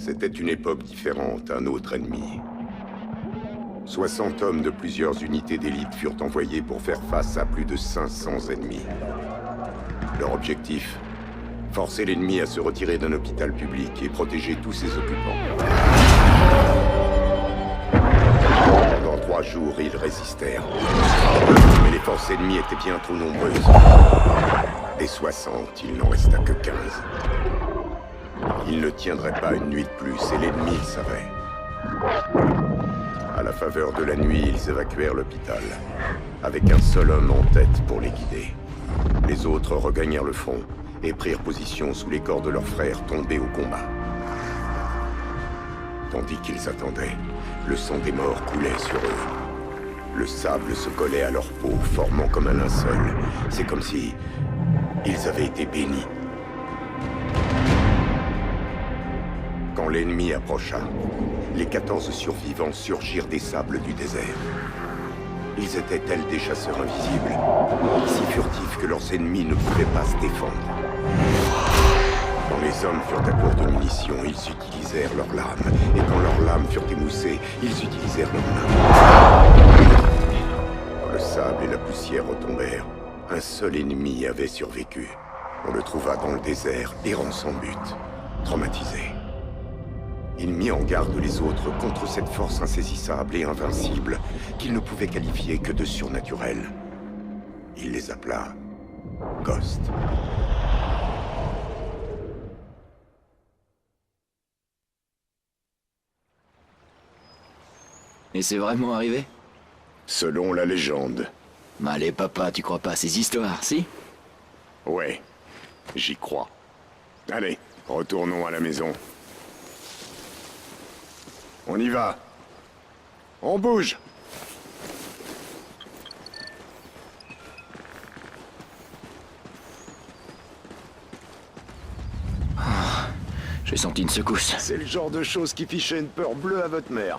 C'était une époque différente, un autre ennemi. 60 hommes de plusieurs unités d'élite furent envoyés pour faire face à plus de 500 ennemis. Leur objectif, forcer l'ennemi à se retirer d'un hôpital public et protéger tous ses occupants. Pendant 3 jours, ils résistèrent. Mais les forces ennemies étaient bien trop nombreuses. Des 60, il n'en resta que 15. Ils ne tiendraient pas une nuit de plus, et l'ennemi le savait. À la faveur de la nuit, ils évacuèrent l'hôpital, avec un seul homme en tête pour les guider. Les autres regagnèrent le front et prirent position sous les corps de leurs frères tombés au combat. Tandis qu'ils attendaient, le sang des morts coulait sur eux. Le sable se collait à leur peau, formant comme un linceul. C'est comme si ils avaient été bénis. Quand l'ennemi approcha, les 14 survivants surgirent des sables du désert. Ils étaient tels des chasseurs invisibles, si furtifs que leurs ennemis ne pouvaient pas se défendre. Quand les hommes furent à court de munitions, ils utilisèrent leurs lames. Et quand leurs lames furent émoussées, ils utilisèrent leurs mains. Quand le sable et la poussière retombèrent, un seul ennemi avait survécu. On le trouva dans le désert, errant sans but, traumatisé. Il mit en garde les autres contre cette force insaisissable et invincible qu'il ne pouvait qualifier que de surnaturelle. Il les appela Ghost. Et c'est vraiment arrivé? Selon la légende. Allez, papa, tu crois pas à ces histoires, si? Ouais, j'y crois. Allez, retournons à la maison. On y va. On bouge. J'ai senti une secousse. C'est le genre de choses qui fichait une peur bleue à votre mère.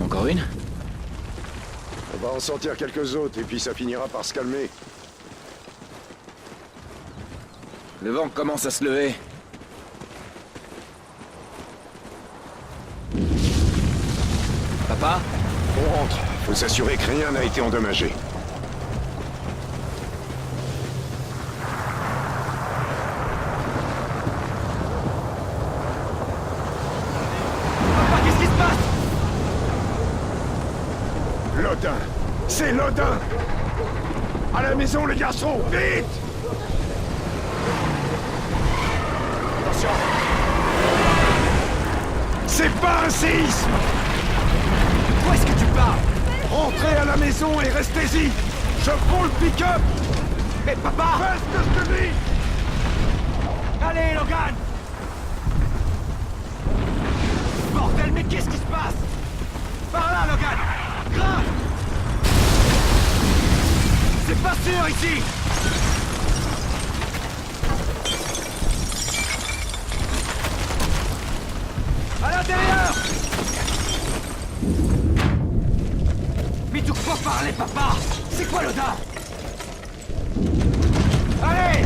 Encore une? On va en sortir quelques autres et puis ça finira par se calmer. Le vent commence à se lever. Papa? On rentre. Faut s'assurer que rien n'a été endommagé. Papa, qu'est-ce qui se passe? Lodin! C'est Lodin! À la maison, les garçons! Vite! Attention! C'est pas un séisme! Où est-ce que tu pars? Rentrez à la maison et restez-y! Je prends le pick-up! Mais papa! Fais ce que je te dis! Allez, Logan! Bordel, mais qu'est-ce qui se passe? Par là, Logan! Grave! C'est pas sûr, ici! À l'intérieur! Mais tu peux parler, papa! C'est quoi le dard? Allez!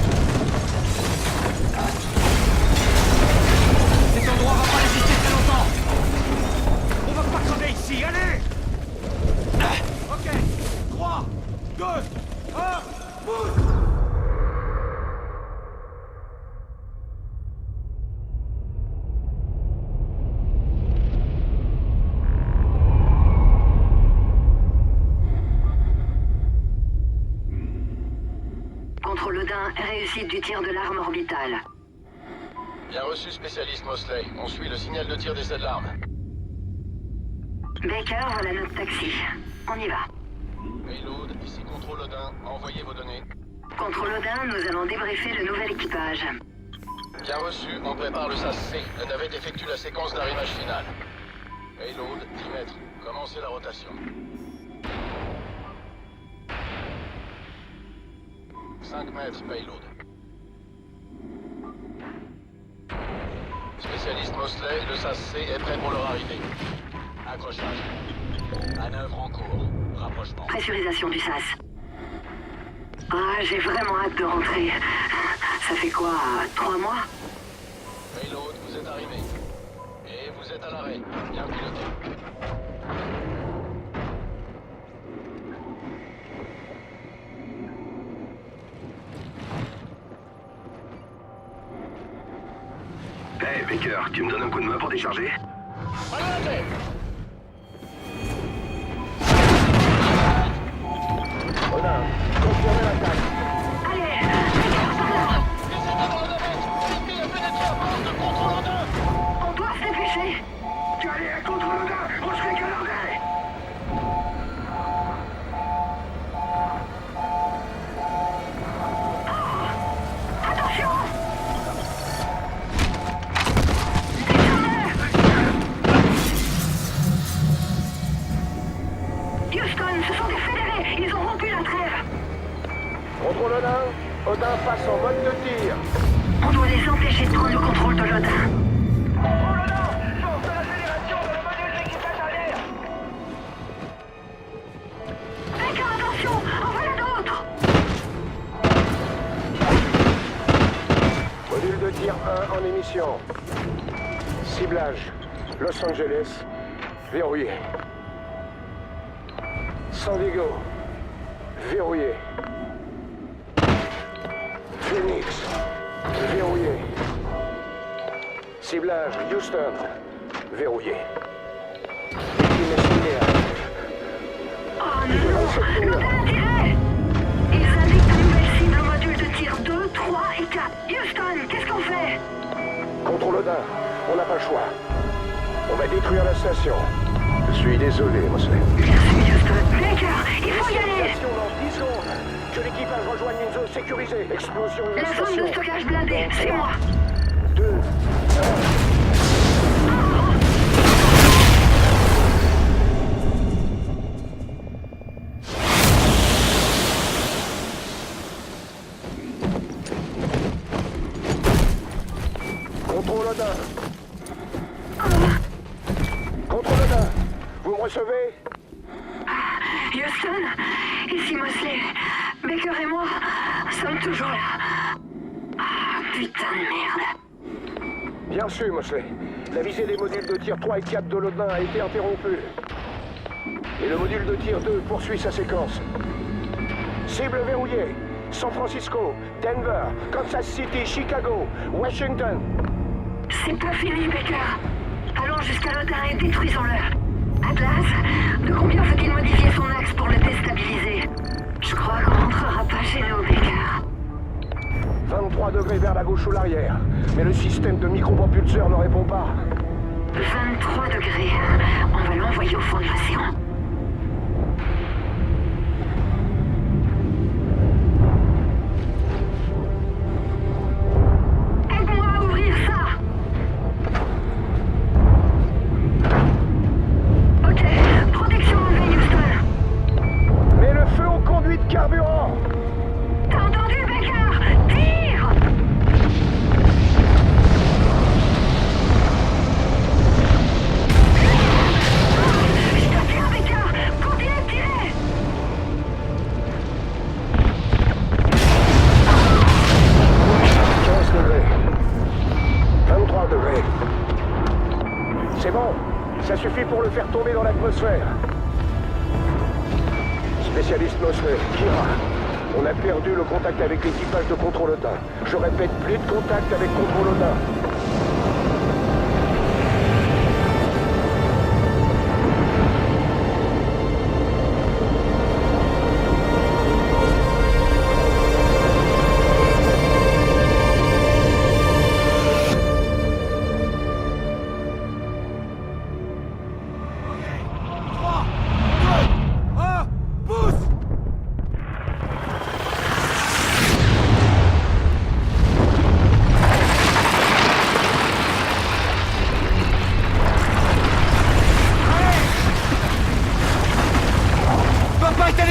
Cet endroit va pas résister très longtemps! On va pas crever ici, allez! Ok, 3, 2, 1, bouge! Contrôle Odin, réussite du tir de l'arme orbitale. Bien reçu, spécialiste Mosley. On suit le signal de tir d'essai de l'arme. Baker, voilà notre taxi. On y va. Payload, ici Contrôle Odin. Envoyez vos données. Contrôle Odin, nous allons débriefer le nouvel équipage. Bien reçu, on prépare le SAS-C. La navette effectue la séquence d'arrimage finale. Payload, 10 mètres. Commencez la rotation. 5 mètres, payload. Spécialiste Mosley, le SAS-C est prêt pour leur arrivée. Accrochage. Manœuvre en cours. Rapprochement. Pressurisation du SAS. Ah, j'ai vraiment hâte de rentrer. Ça fait quoi, 3 mois? Payload, vous êtes arrivé. Et vous êtes à l'arrêt. Bien piloté. Hey Baker, tu me donnes un coup de main pour décharger? Allez! Confirmez l'attaque. Allez, Baker, par là! Les ennemis dans la navette! L'ennemi a pénétré à bord de contrôle en deux! On doit se dépêcher! Tu allais à contre-le-gars, on serait galardé. Attention! Houston, ce sont des fédérés! Ils ont rompu la trêve! Contrôle Odin, Odin passe en mode de tir. On doit les empêcher de prendre le contrôle de l'Odin. Contrôle Odin, force l'accélération de le module d'équipage à l'air. Baker, attention! En voilà d'autres! Module de tir 1 en émission. Ciblage, Los Angeles, verrouillé. San Diego, verrouillé. Phoenix, verrouillé. Ciblage, Houston, verrouillé. Victime estimée à Oh non! L'Odin a tiré! Ils indiquent de nouvelles cibles au module de tir 2, 3 et 4. Houston, qu'est-ce qu'on fait? Contrôle Odin, on n'a pas le choix. On va détruire la station. Je suis désolé, Mosley. Merci, Houston. Baker, il faut y aller! Station dans 10 secondes. Que l'équipage rejoigne une zone sécurisée. Explosion de la La zone station. de stockage blindée, c'est moi! 2, 1. Contrôle Odin. Contrôle Odin. Vous me recevez? Houston, ici Mosley. Baker et moi sommes toujours là. Ah, putain de merde. Bien sûr, Mosley. La visée des modules de tir 3 et 4 de l'Odin a été interrompue. Et le module de tir 2 poursuit sa séquence. Cible verrouillée. San Francisco, Denver, Kansas City, Chicago, Washington. C'est pas fini, Baker. Allons jusqu'à l'Odin et détruisons-le. Atlas, de combien faut-il modifier son axe pour le déstabiliser? Je crois qu'on rentrera pas chez nous, Baker. 23 degrés vers la gauche ou l'arrière. Mais le système de micropropulseur ne répond pas. 23 degrés. On va l'envoyer au fond de l'océan. Aide-moi à ouvrir ça! Ok, protection enlevée, Houston. Mais le feu aux conduits de carburant! T'as entendu, Baker? Tire! Je te tiens, Baker! Continue de tirer! 15 degrés. 23 degrés. C'est bon. Ça suffit pour le faire tomber dans l'atmosphère. Spécialiste Mosley, Kira. On a perdu le contact avec l'équipage de Contrôle Odin. Je répète, plus de contact avec Contrôle Odin.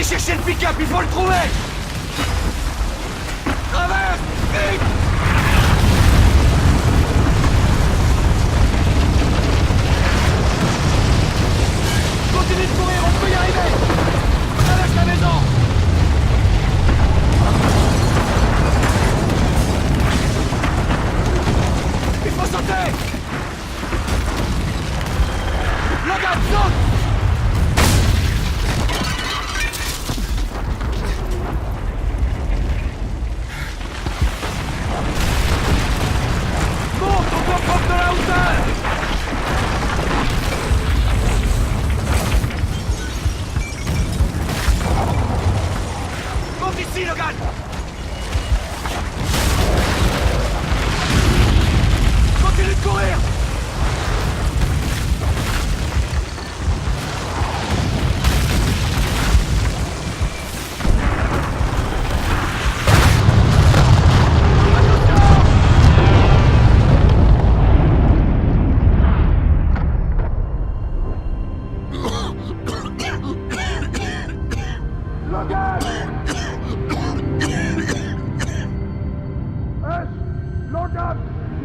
Cherchez le pick-up, il faut le trouver! Traverse! Vite! Continue de courir, on peut y arriver! Traverse la maison!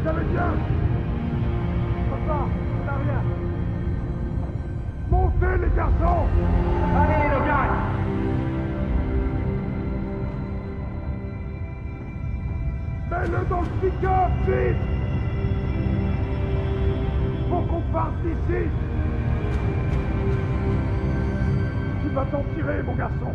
Vous allez bien? Papa, ça va rien. Montez les garçons! Allez, Logan! Mets-le dans le pick-up, vite! Faut qu'on parte d'ici! Tu vas t'en tirer, mon garçon!